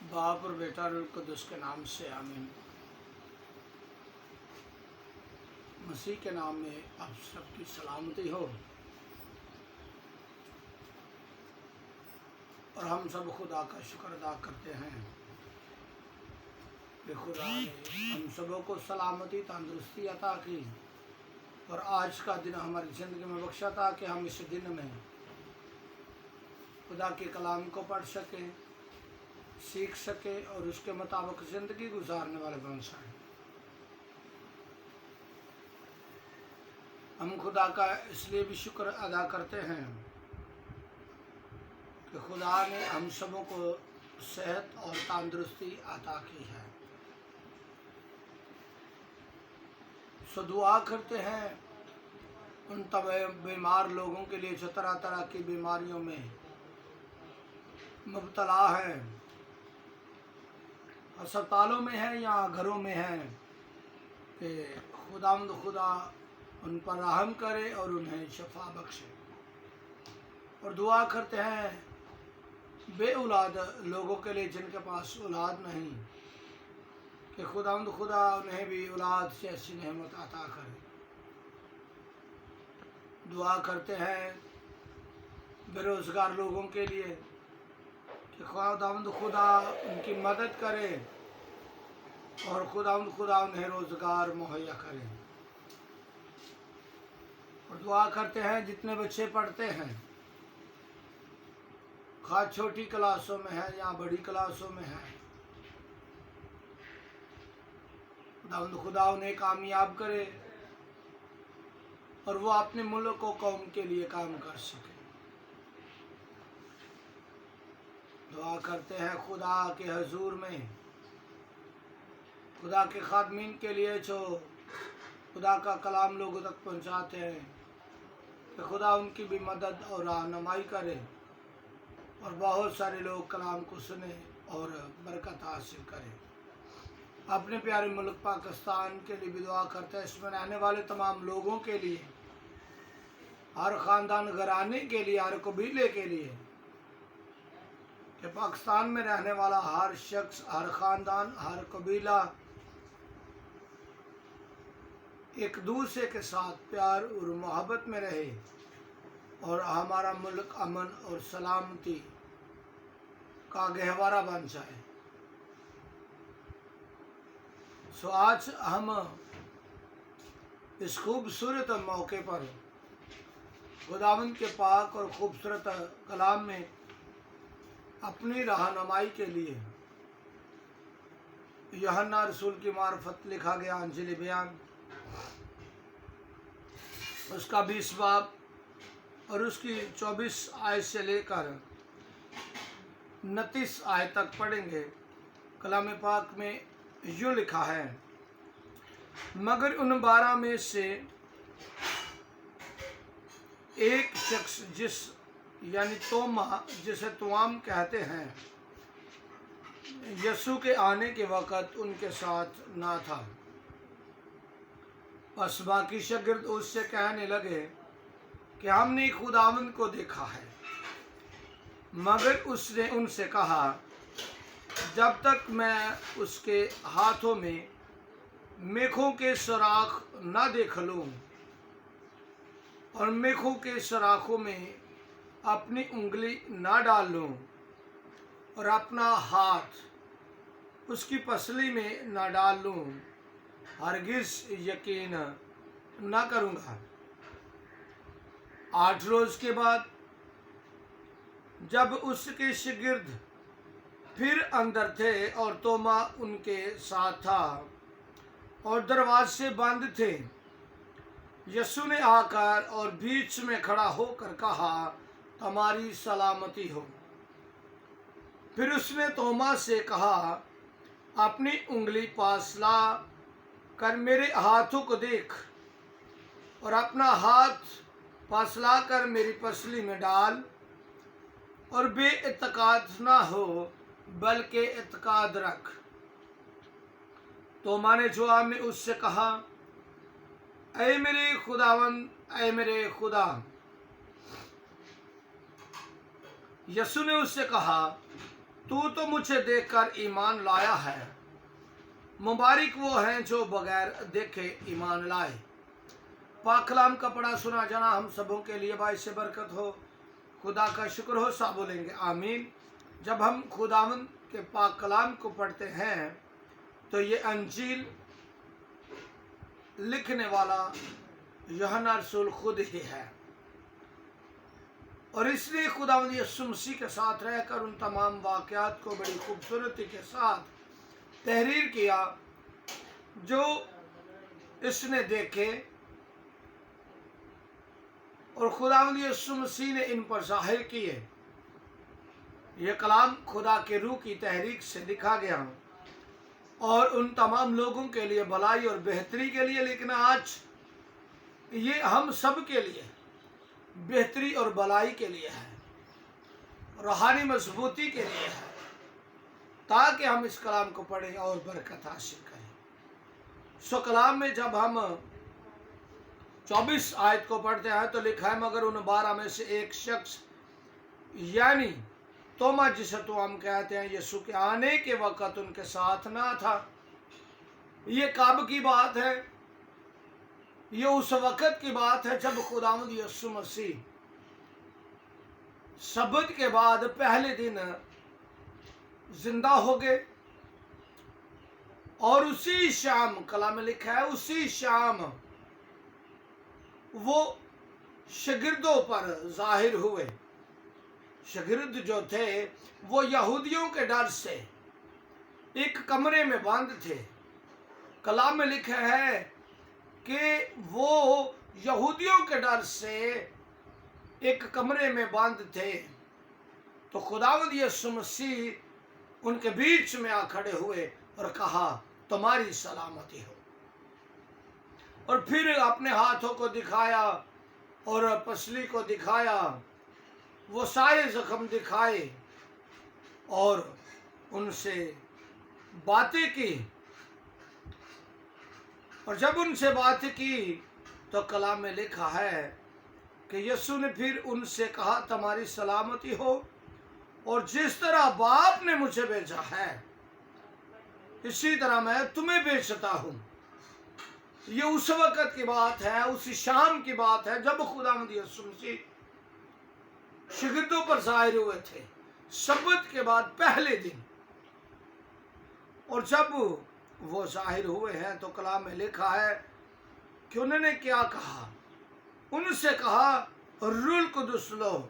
बाप और बेटा और कुदस के नाम से आमीन। मसीह के नाम में आप सबकी सलामती हो। और हम सब खुदा का शुक्र अदा करते हैं कि खुदा ने हम सबों को सलामती तंदुरुस्ती अता की और आज का दिन हमारी ज़िंदगी में बख्शा था कि हम इस दिन में खुदा के कलाम को पढ़ सकें, सीख सके और उसके मुताबिक ज़िंदगी गुजारने वाले बन सकें। हम खुदा का इसलिए भी शुक्र अदा करते हैं कि खुदा ने हम सबों को सेहत और तंदुरुस्ती अता की है। सो दुआ करते हैं उन तमाम बीमार लोगों के लिए जो तरह तरह की बीमारियों में मुब्तला हैं, अस्पतालों में हैं या घरों में हैं, कि खुदा उन पर रहम करे और उन्हें शफा बख्शे। और दुआ करते हैं बे औलाद लोगों के लिए जिनके पास औलाद नहीं, कि खुदा उन्हें भी औलाद से ऐसी नेमत अता करे। दुआ करते हैं बेरोज़गार लोगों के लिए कि खुदा उनकी मदद करे और खुदा उन्हें रोज़गार मुहैया करे। और दुआ करते हैं जितने बच्चे पढ़ते हैं, खास छोटी क्लासों में है या बड़ी क्लासों में है, खुदा उन्हें कामयाब करे और वो अपने मुल्क को कौम के लिए काम कर सके। दुआ करते हैं खुदा के हजूर में खुदा के खादमीन के लिए जो खुदा का कलाम लोगों तक पहुंचाते हैं, कि खुदा उनकी भी मदद और रहनुमाई करे और बहुत सारे लोग कलाम को सुने और बरकत हासिल करें। अपने प्यारे मुल्क पाकिस्तान के लिए भी दुआ करते हैं, इसमें रहने वाले तमाम लोगों के लिए, हर ख़ानदान घराने के लिए, हर कबीले के लिए, कि पाकिस्तान में रहने वाला हर शख्स, हर ख़ानदान, हर कबीला एक दूसरे के साथ प्यार और मोहब्बत में रहे और हमारा मुल्क अमन और सलामती का गहवारा बन जाए। सो आज हम इस खूबसूरत मौके पर खुदावंद के पाक और खूबसूरत कलाम में अपनी रहनुमाई के लिए यूहन्ना रसूल की मार्फत लिखा गया अंजिल बयान, उसका 20 बाब और उसकी 24 आयत से लेकर 29 आयत तक पढ़ेंगे। कलाम पाक में यूँ लिखा है, मगर उन 12 में से एक शख्स यानी तोमा, जिसे तुआम कहते हैं, यीशु के आने के वक़्त उनके साथ ना था। बस बाकी शागिर्द उससे कहने लगे कि हमने खुदावंद को देखा है। मगर उसने उनसे कहा, जब तक मैं उसके हाथों में मेखों के सुराख न देख लूं और मेखों के सुराखों में अपनी उंगली न डाल लूं और अपना हाथ उसकी पसली में न डाल लूं, हरगिज़ यकीन न करूँगा। 8 रोज़ के बाद जब उसके शागिर्द फिर अंदर थे और तोमा उनके साथ था और दरवाजे बंद थे, यीशु ने आकर और बीच में खड़ा होकर कहा, तुम्हारी सलामती हो। फिर उसने तोमा से कहा, अपनी उंगली पास ला कर मेरे हाथों को देख और अपना हाथ पास ला कर मेरी पसली में डाल और बेइत्तेकाद ना हो बल्कि इत्तेकाद रख। तोमा ने जवाब में उससे कहा, ऐ मेरे खुदावंद, ऐ मेरे खुदा। यीशु ने उससे कहा, तू तो मुझे देखकर ईमान लाया है, मुबारक वो हैं जो बगैर देखे ईमान लाए। पाक कलाम का पढ़ा सुना जाना हम सबों के लिए बाइस बरकत हो। खुदा का शुक्र हो, सब बोलेंगे आमीन। जब हम खुदावंद के पाक कलाम को पढ़ते हैं तो ये अंजील लिखने वाला यूहन्ना रसूल खुद ही है, और इसलिए खुदावंद यीशु मसीह के साथ रहकर उन तमाम वाक़यात को बड़ी खूबसूरती के साथ तहरीर किया जो इसने देखे, और खुदावंद यीशु मसीह ने इन पर ज़ाहिर किए। यह कलाम खुदा के रूह की तहरीक से लिखा गया और उन तमाम लोगों के लिए भलाई और बेहतरी के लिए, लेकिन आज ये हम सब के लिए बेहतरी और भलाई के लिए है, रूहानी मजबूती के लिए है, ताकि हम इस कलाम को पढ़ें और बरकत हासिल करें। सो कलाम में जब हम 24 आयत को पढ़ते हैं तो लिखा है, मगर उन 12 में से एक शख्स यानी तोमा, जिसे तो हम कहते हैं, यीशु के आने के वक़्त उनके साथ ना था। ये कब की बात है? ये उस वक़्त की बात है जब खुदावंद यीशु मसीह सब्त के बाद पहले दिन जिंदा हो गए, और उसी शाम, कलाम में लिखा है, उसी शाम वो शागिर्दों पर जाहिर हुए। शागिर्द जो थे वो यहूदियों के डर से एक कमरे में बंद थे। कलाम में लिखा है कि वो यहूदियों के डर से एक कमरे में बंद थे, तो खुदावंद यीशु मसीह उनके बीच में आ खड़े हुए और कहा, तुम्हारी सलामती हो। और फिर अपने हाथों को दिखाया और पसली को दिखाया, वो सारे जख्म दिखाए और उनसे बातें की। और जब उनसे बात की तो कलाम में लिखा है कि यीशु ने फिर उनसे कहा, तुम्हारी सलामती हो, और जिस तरह बाप ने मुझे भेजा है इसी तरह मैं तुम्हें भेजता हूं। ये उस वक़्त की बात है, उसी शाम की बात है जब खुदावंद यीशु मसीह शागिर्दों पर जाहिर हुए थे, सब्त के बाद पहले दिन। और जब वो जाहिर हुए हैं तो कलाम में लिखा है कि उन्होंने क्या कहा? उनसे कहा, रूहुल कुद्दुस लो,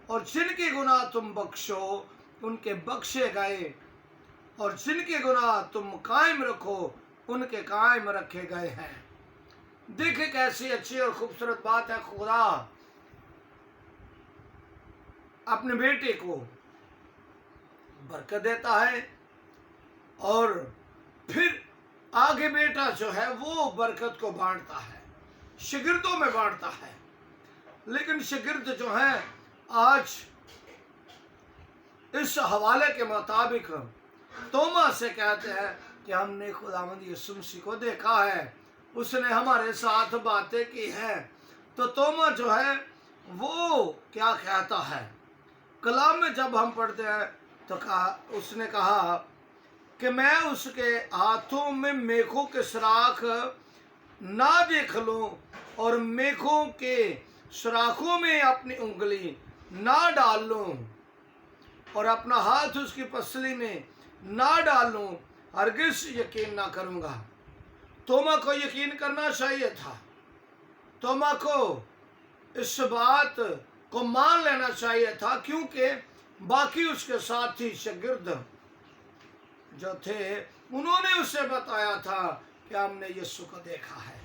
और जिनके गुनाह तुम बख्शो उनके बख्शे गए, और जिनके गुनाह तुम कायम रखो उनके कायम रखे गए हैं। देखे कैसी अच्छी और खूबसूरत बात है। खुदा अपने बेटे को बरकत देता है और फिर आगे बेटा जो है वो बरकत को बांटता है, शागिर्दों में बांटता है। लेकिन शागिर्द जो हैं आज इस हवाले के मुताबिक तोमा से कहते हैं कि हमने खुदावंद यीशु मसीह को देखा है, उसने हमारे साथ बातें की हैं। तो तोमा जो है वो क्या कहता है? कलाम में जब हम पढ़ते हैं तो उसने कहा कि मैं उसके हाथों में मेखों के सुराख ना देख लूं और मेखों के सुराखों में अपनी उंगली ना डाल लूं और अपना हाथ उसकी पसली में ना डालूं, हरगिज यकीन ना करूंगा। तोमा को यकीन करना चाहिए था। तोमा को इस बात को मान लेना चाहिए था, क्योंकि बाकी उसके साथी शागिर्द जो थे उन्होंने उसे बताया था कि हमने यीशु को देखा है।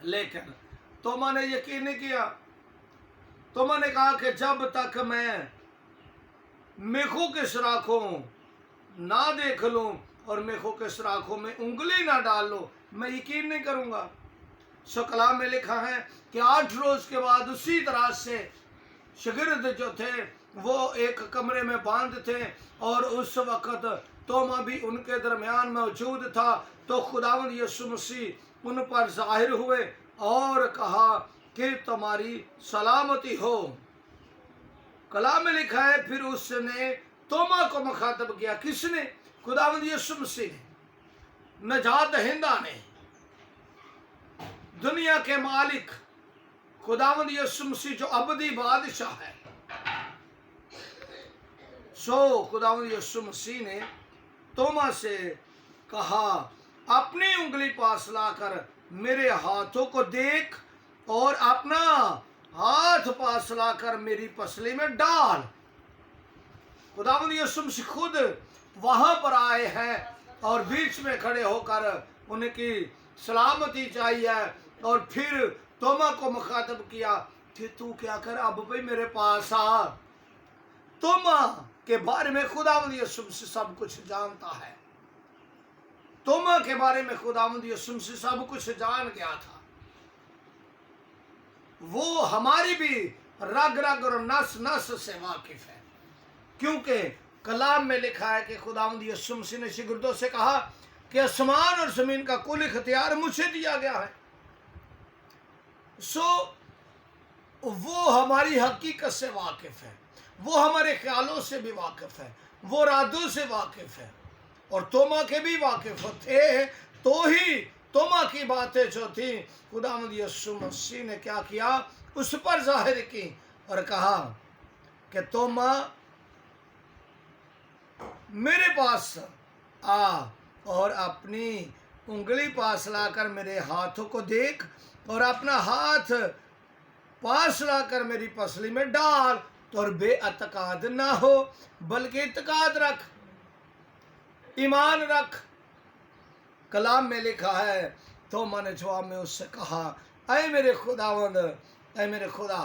लेकिन तोमा ने यकीन नहीं किया। तोमा ने कहा कि जब तक मैं मेखों के सुराखों ना देख लूं और मेखों के सुराखों में उंगली ना डाल लूं, मैं यकीन नहीं करूंगा। सो कलाम में लिखा है कि 8 रोज के बाद उसी तरह से शागिर्द जो थे वो एक कमरे में बंद थे, और उस वक़्त तोमा भी उनके दरमियान मौजूद था। तो खुदावंद यीशु मसीह उन पर जाहिर हुए और कहा कि तुम्हारी सलामती हो। कलाम में लिखा है फिर उसने तोमा को मुखातब किया। किसने? खुदावंद यीशु मसीह ने, नजात दहिंदा ने, दुनिया के मालिक खुदावंद यीशु मसीह जो अबदी बादशाह है। सो खुदावंद यीशु मसीह ने तोमा से कहा, अपनी उंगली पास लाकर मेरे हाथों को देख और अपना हाथ पास लाकर मेरी पसली में डाल। खुदावंद यीशु मसीह खुद वहां पर आए हैं और बीच में खड़े होकर उनकी सलामती चाहिए और फिर तोमा को मुखातब किया कि तू क्या कर, अब भाई मेरे पास आ। तोमा के बारे में खुदावंद यीशु मसीह सब कुछ जानता है। तोमा के बारे में खुदावंद यीशु मसीह सब कुछ जान गया था। वो हमारी भी रग रग और नस नस से वाकिफ है, क्योंकि कलाम में लिखा है कि खुदावंद यीशु मसीह ने शिगिर्दों से कहा कि आसमान और जमीन का कुल इख्तियार मुझे दिया गया है। सो वो हमारी हकीकत से वाकिफ है, वो हमारे ख्यालों से भी वाकिफ है, वो इरादों से वाकिफ है और तोमा के भी वाकिफ थे। तो ही तोमा की बातें जो थी खुदावंद यीशु मसीह ने क्या किया, उस पर जाहिर की और कहा कि तोमा मेरे पास आ और अपनी उंगली पास लाकर मेरे हाथों को देख और अपना हाथ पास लाकर मेरी पसली में डाल। तो और बेअतकाद ना हो बल्कि इत्काद रख, ईमान रख। कलाम में लिखा है, तो मैंने जवाब में उससे कहा, ऐ मेरे खुदावंद, ऐ मेरे खुदा।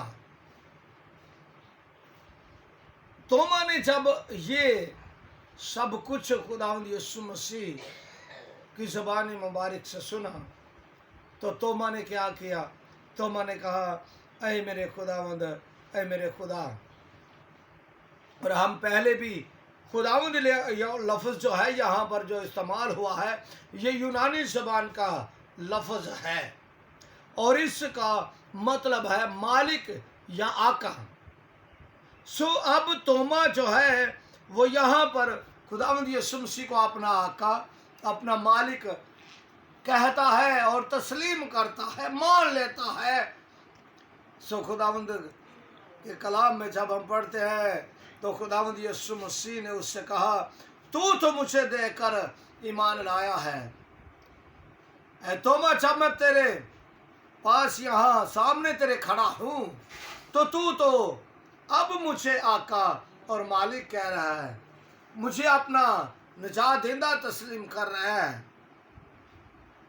तो मैंने जब ये सब कुछ खुदावंद यीशु मसीह की ज़बानी मुबारक से सुना तो मैंने क्या किया, तो मैंने कहा, ऐ मेरे खुदावंद, ऐ मेरे खुदा। और हम पहले भी खुदावंद लफ्ज़ जो है यहाँ पर जो इस्तेमाल हुआ है ये यूनानी ज़बान का लफ्ज़ है और इसका मतलब है मालिक या आका। सो अब तोमा जो है वो यहाँ पर खुदावंद यीशु मसीह को अपना आका, अपना मालिक कहता है और तस्लीम करता है, मान लेता है। सो खुदावंद के कलाम में जब हम पढ़ते हैं तो खुदावंद यीशु मसीह ने उससे कहा, तू तो मुझे देकर ईमान लाया है। ऐ तोमा, जब मैं तेरे पास यहाँ सामने तेरे खड़ा हूँ तो तू तो अब मुझे आका और मालिक कह रहा है, मुझे अपना निजात देंदा तस्लीम कर रहा है।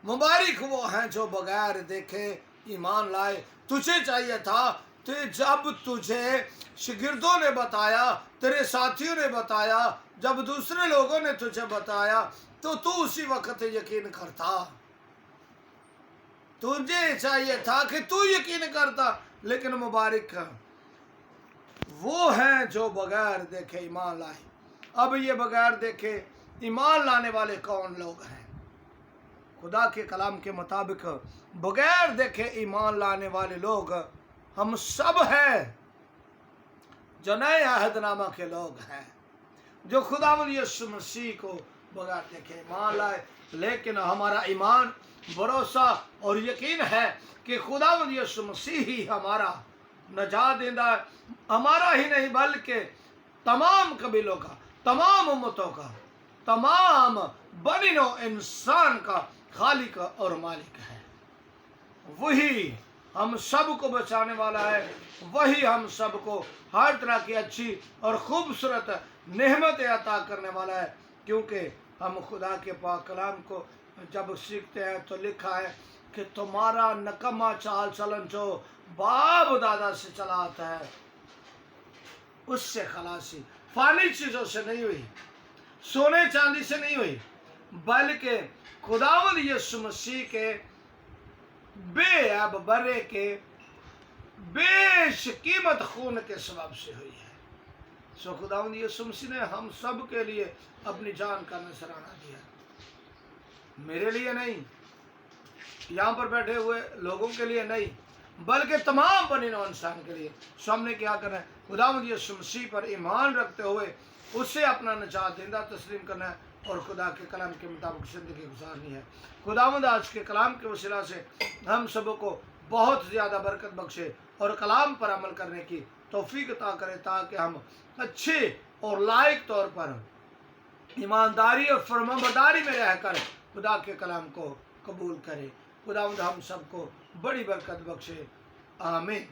मुबारक वो हैं जो बगैर देखे ईमान लाए। तुझे चाहिए था तो जब तुझे शिगिर्दों ने बताया, तेरे साथियों ने बताया, जब दूसरे लोगों ने तुझे बताया तो तू उसी वक्त यकीन करता। तुझे चाहिए था कि तू यकीन करता, लेकिन मुबारक वो हैं जो बगैर देखे ईमान लाए। अब ये बगैर देखे ईमान लाने वाले कौन लोग हैं? खुदा के कलाम के मुताबिक बगैर देखे ईमान लाने वाले लोग हम सब हैं जो नए अहदनामा के लोग हैं, जो खुदावंद यीशु मसीह को बगैर देखे ईमान लाए। लेकिन हमारा ईमान, भरोसा और यकीन है कि खुदावंद यीशु मसीह ही हमारा नजात देंदा है। हमारा ही नहीं बल्कि तमाम कबीलों का, तमाम उम्मतों का, तमाम बनी नौ इंसान का खालिक और मालिक है। वही हम सब को बचाने वाला है, वही हम सबको हर तरह की अच्छी और खूबसूरत नेमतें अता करने वाला है। क्योंकि हम खुदा के पाक कलाम को जब सीखते हैं तो लिखा है कि तुम्हारा नकमा चाल चलन जो बाप दादा से चला आता है उससे खलासी फानी चीज़ों से नहीं हुई, सोने चांदी से नहीं हुई, बल्कि खुदावंद यीशु मसीह के बेअब बरे के बेशकीमत खून के सबब से हुई है। सो खुदावंद यीशु मसीह ने हम सब के लिए अपनी जान का नजराना दिया, मेरे लिए नहीं, यहाँ पर बैठे हुए लोगों के लिए नहीं, बल्कि तमाम बनी नौ इंसान के लिए। सो हमने क्या करना है? खुदावंद यीशु मसीह पर ईमान रखते हुए उससे अपना नजात देंदा तस्लीम करना है और खुदा के कलाम के मुताबिक ज़िंदगी गुजारनी है। खुदावंद आज के कलाम के वसीला से हम सबको बहुत ज़्यादा बरकत बख्शे और कलाम पर अमल करने की तौफीक अता करे, ताकि हम अच्छे और लायक तौर पर ईमानदारी और फरमाबरदारी में रहकर खुदा के कलाम को कबूल करें। खुदावंद हम सबको बड़ी बरकत बख्शे। आमीन।